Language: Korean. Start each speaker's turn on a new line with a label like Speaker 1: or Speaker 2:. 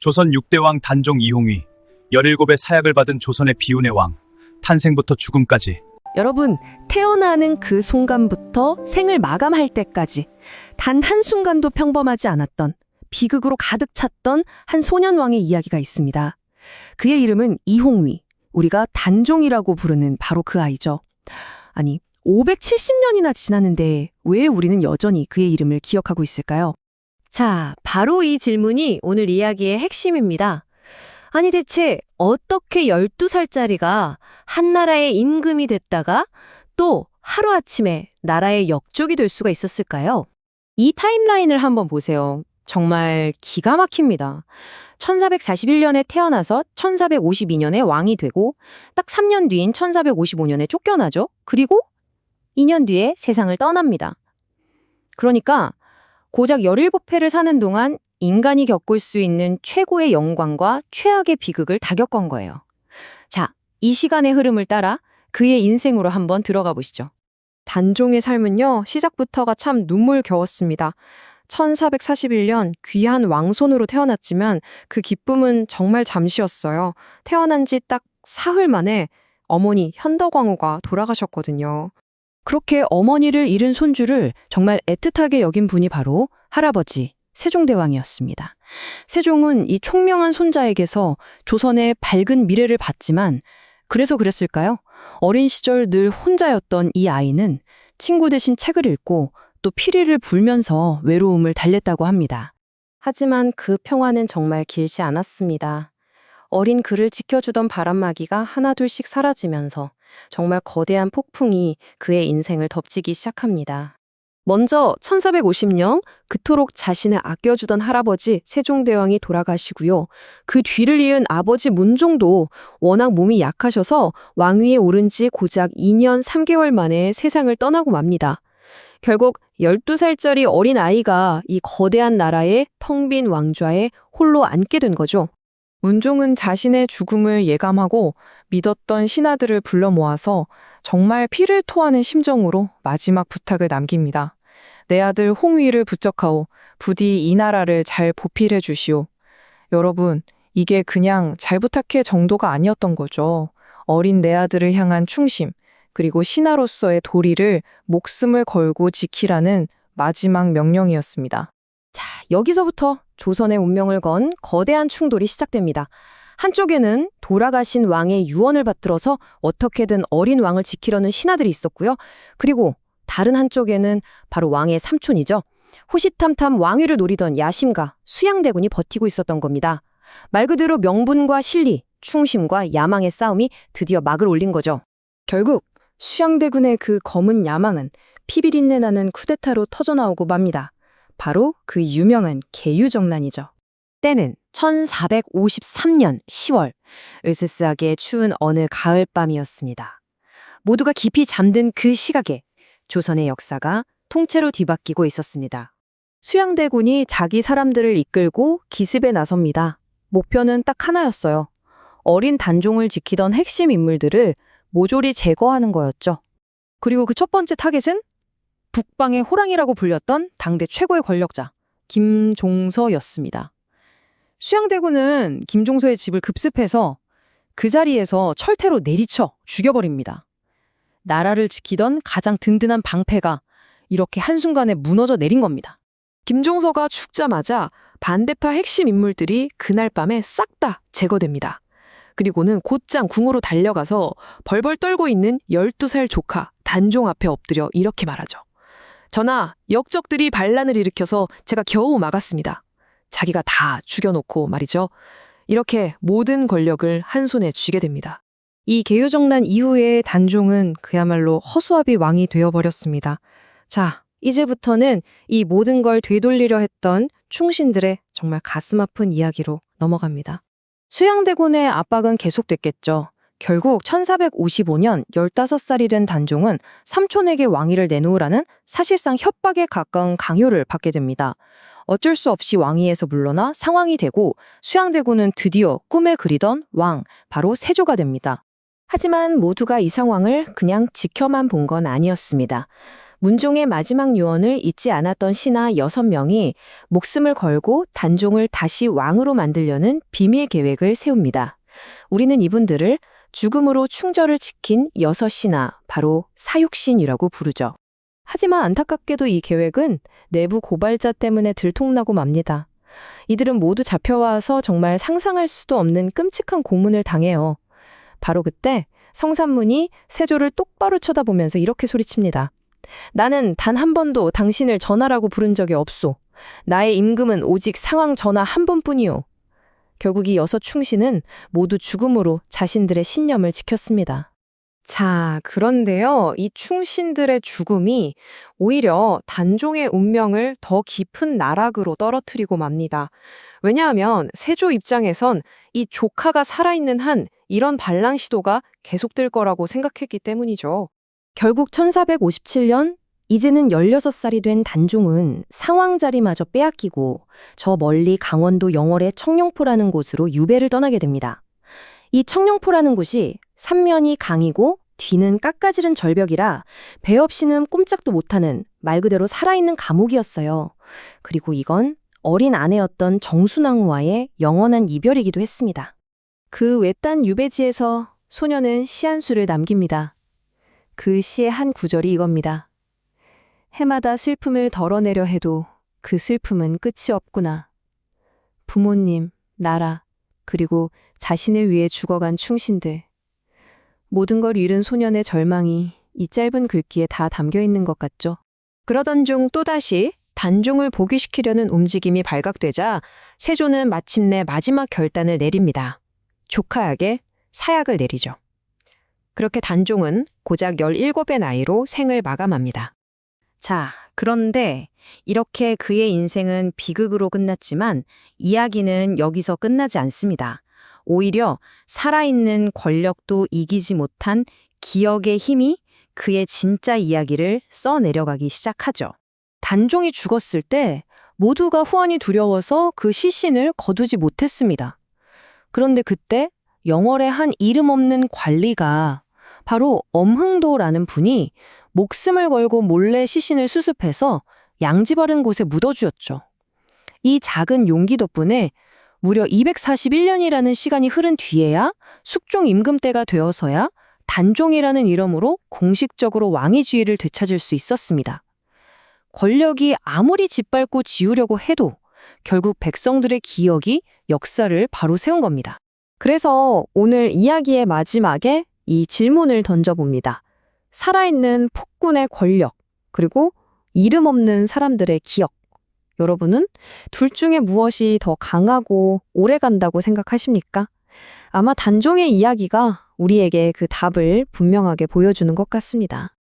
Speaker 1: 조선 6대 왕 단종 이홍위, 17의 사약을 받은 조선의 비운의 왕, 탄생부터 죽음까지.
Speaker 2: 여러분, 태어나는 그 순간부터 생을 마감할 때까지 단 한순간도 평범하지 않았던, 비극으로 가득 찼던 한 소년왕의 이야기가 있습니다. 그의 이름은 이홍위, 우리가 단종이라고 부르는 바로 그 아이죠. 아니, 570년이나 지났는데 왜 우리는 여전히 그의 이름을 기억하고 있을까요? 자, 바로 이 질문이 오늘 이야기의 핵심입니다. 아니, 대체 어떻게 12살짜리가 한 나라의 임금이 됐다가 또 하루아침에 나라의 역족이 될 수가 있었을까요? 이 타임라인을 한번 보세요. 정말 기가 막힙니다. 1441년에 태어나서 1452년에 왕이 되고 딱 3년 뒤인 1455년에 쫓겨나죠. 그리고 2년 뒤에 세상을 떠납니다. 그러니까 고작 17회를 사는 동안 인간이 겪을 수 있는 최고의 영광과 최악의 비극을 다 겪은 거예요. 자, 이 시간의 흐름을 따라 그의 인생으로 한번 들어가 보시죠.
Speaker 3: 단종의 삶은요, 시작부터가 참 눈물겨웠습니다. 1441년 귀한 왕손으로 태어났지만 그 기쁨은 정말 잠시였어요. 태어난 지 딱 사흘 만에 어머니 현덕왕후가 돌아가셨거든요.
Speaker 2: 그렇게 어머니를 잃은 손주를 정말 애틋하게 여긴 분이 바로 할아버지 세종대왕이었습니다. 세종은 이 총명한 손자에게서 조선의 밝은 미래를 봤지만 그래서 그랬을까요? 어린 시절 늘 혼자였던 이 아이는 친구 대신 책을 읽고 또 피리를 불면서 외로움을 달랬다고 합니다.
Speaker 3: 하지만 그 평화는 정말 길지 않았습니다. 어린 그를 지켜주던 바람막이가 하나둘씩 사라지면서 정말 거대한 폭풍이 그의 인생을 덮치기 시작합니다. 먼저 1450년 그토록 자신을 아껴주던 할아버지 세종대왕이 돌아가시고요. 그 뒤를 이은 아버지 문종도 워낙 몸이 약하셔서 왕위에 오른 지 고작 2년 3개월 만에 세상을 떠나고 맙니다. 결국 12살짜리 어린 아이가 이 거대한 나라의 텅 빈 왕좌에 홀로 앉게 된 거죠. 문종은 자신의 죽음을 예감하고 믿었던 신하들을 불러 모아서 정말 피를 토하는 심정으로 마지막 부탁을 남깁니다. 내 아들 홍위를 부쩍하오. 부디 이 나라를 잘 보필해 주시오. 여러분, 이게 그냥 잘 부탁해 정도가 아니었던 거죠. 어린 내 아들을 향한 충심, 그리고 신하로서의 도리를 목숨을 걸고 지키라는 마지막 명령이었습니다.
Speaker 2: 자, 여기서부터 조선의 운명을 건 거대한 충돌이 시작됩니다. 한쪽에는 돌아가신 왕의 유언을 받들어서 어떻게든 어린 왕을 지키려는 신하들이 있었고요. 그리고 다른 한쪽에는 바로 왕의 삼촌이죠. 호시탐탐 왕위를 노리던 야심가 수양대군이 버티고 있었던 겁니다. 말 그대로 명분과 실리, 충심과 야망의 싸움이 드디어 막을 올린 거죠.
Speaker 3: 결국 수양대군의 그 검은 야망은 피비린내 나는 쿠데타로 터져나오고 맙니다. 바로 그 유명한 계유정난이죠.
Speaker 2: 때는 1453년 10월, 으스스하게 추운 어느 가을밤이었습니다. 모두가 깊이 잠든 그 시각에 조선의 역사가 통째로 뒤바뀌고 있었습니다.
Speaker 3: 수양대군이 자기 사람들을 이끌고 기습에 나섭니다. 목표는 딱 하나였어요. 어린 단종을 지키던 핵심 인물들을 모조리 제거하는 거였죠. 그리고 그 첫 번째 타겟은 북방의 호랑이라고 불렸던 당대 최고의 권력자, 김종서였습니다. 수양대군은 김종서의 집을 급습해서 그 자리에서 철퇴로 내리쳐 죽여버립니다. 나라를 지키던 가장 든든한 방패가 이렇게 한순간에 무너져 내린 겁니다. 김종서가 죽자마자 반대파 핵심 인물들이 그날 밤에 싹 다 제거됩니다. 그리고는 곧장 궁으로 달려가서 벌벌 떨고 있는 12살 조카 단종 앞에 엎드려 이렇게 말하죠. 전하, 역적들이 반란을 일으켜서 제가 겨우 막았습니다. 자기가 다 죽여놓고 말이죠. 이렇게 모든 권력을 한 손에 쥐게 됩니다. 이 계유정난 이후에 단종은 그야말로 허수아비 왕이 되어버렸습니다. 자, 이제부터는 이 모든 걸 되돌리려 했던 충신들의 정말 가슴 아픈 이야기로 넘어갑니다. 수양대군의 압박은 계속됐겠죠. 결국 1455년 15살이 된 단종은 삼촌에게 왕위를 내놓으라는 사실상 협박에 가까운 강요를 받게 됩니다. 어쩔 수 없이 왕위에서 물러나 상왕이 되고 수양대군은 드디어 꿈에 그리던 왕, 바로 세조가 됩니다.
Speaker 2: 하지만 모두가 이 상황을 그냥 지켜만 본 건 아니었습니다. 문종의 마지막 유언을 잊지 않았던 신하 6명이 목숨을 걸고 단종을 다시 왕으로 만들려는 비밀 계획을 세웁니다. 우리는 이분들을 죽음으로 충절을 지킨 6신하, 바로 사육신이라고 부르죠. 하지만 안타깝게도 이 계획은 내부 고발자 때문에 들통나고 맙니다. 이들은 모두 잡혀와서 정말 상상할 수도 없는 끔찍한 고문을 당해요. 바로 그때 성산문이 세조를 똑바로 쳐다보면서 이렇게 소리칩니다. 나는 단 한 번도 당신을 전하라고 부른 적이 없소. 나의 임금은 오직 상황 전하 한 번뿐이요. 결국 이 6충신은 모두 죽음으로 자신들의 신념을 지켰습니다. 자, 그런데요, 이 충신들의 죽음이 오히려 단종의 운명을 더 깊은 나락으로 떨어뜨리고 맙니다. 왜냐하면 세조 입장에선 이 조카가 살아있는 한 이런 반란 시도가 계속될 거라고 생각했기 때문이죠. 결국 1457년, 이제는 16살이 된 단종은 상황 자리마저 빼앗기고 저 멀리 강원도 영월의 청룡포라는 곳으로 유배를 떠나게 됩니다. 이 청룡포라는 곳이 삼면이 강이고 뒤는 깎아지른 절벽이라 배 없이는 꼼짝도 못하는 말 그대로 살아있는 감옥이었어요. 그리고 이건 어린 아내였던 정순왕후와의 영원한 이별이기도 했습니다. 그 외딴 유배지에서 소녀는 시 한 수를 남깁니다. 그 시의 한 구절이 이겁니다. 해마다 슬픔을 덜어내려 해도 그 슬픔은 끝이 없구나. 부모님, 나라, 그리고 자신을 위해 죽어간 충신들. 모든 걸 잃은 소년의 절망이 이 짧은 글귀에 다 담겨 있는 것 같죠. 그러던 중 또다시 단종을 복위시키려는 움직임이 발각되자 세조는 마침내 마지막 결단을 내립니다. 조카에게 사약을 내리죠. 그렇게 단종은 고작 17의 나이로 생을 마감합니다. 자, 그런데 이렇게 그의 인생은 비극으로 끝났지만 이야기는 여기서 끝나지 않습니다. 오히려 살아있는 권력도 이기지 못한 기억의 힘이 그의 진짜 이야기를 써내려가기 시작하죠. 단종이 죽었을 때 모두가 후환이 두려워서 그 시신을 거두지 못했습니다. 그런데 그때 영월의 한 이름 없는 관리가 바로 엄흥도라는 분이 목숨을 걸고 몰래 시신을 수습해서 양지 바른 곳에 묻어주었죠. 이 작은 용기 덕분에 무려 241년이라는 시간이 흐른 뒤에야 숙종 임금 때가 되어서야 단종이라는 이름으로 공식적으로 왕위 지위를 되찾을 수 있었습니다. 권력이 아무리 짓밟고 지우려고 해도 결국 백성들의 기억이 역사를 바로 세운 겁니다. 그래서 오늘 이야기의 마지막에 이 질문을 던져봅니다. 살아있는 폭군의 권력, 그리고 이름 없는 사람들의 기억. 여러분은 둘 중에 무엇이 더 강하고 오래 간다고 생각하십니까? 아마 단종의 이야기가 우리에게 그 답을 분명하게 보여주는 것 같습니다.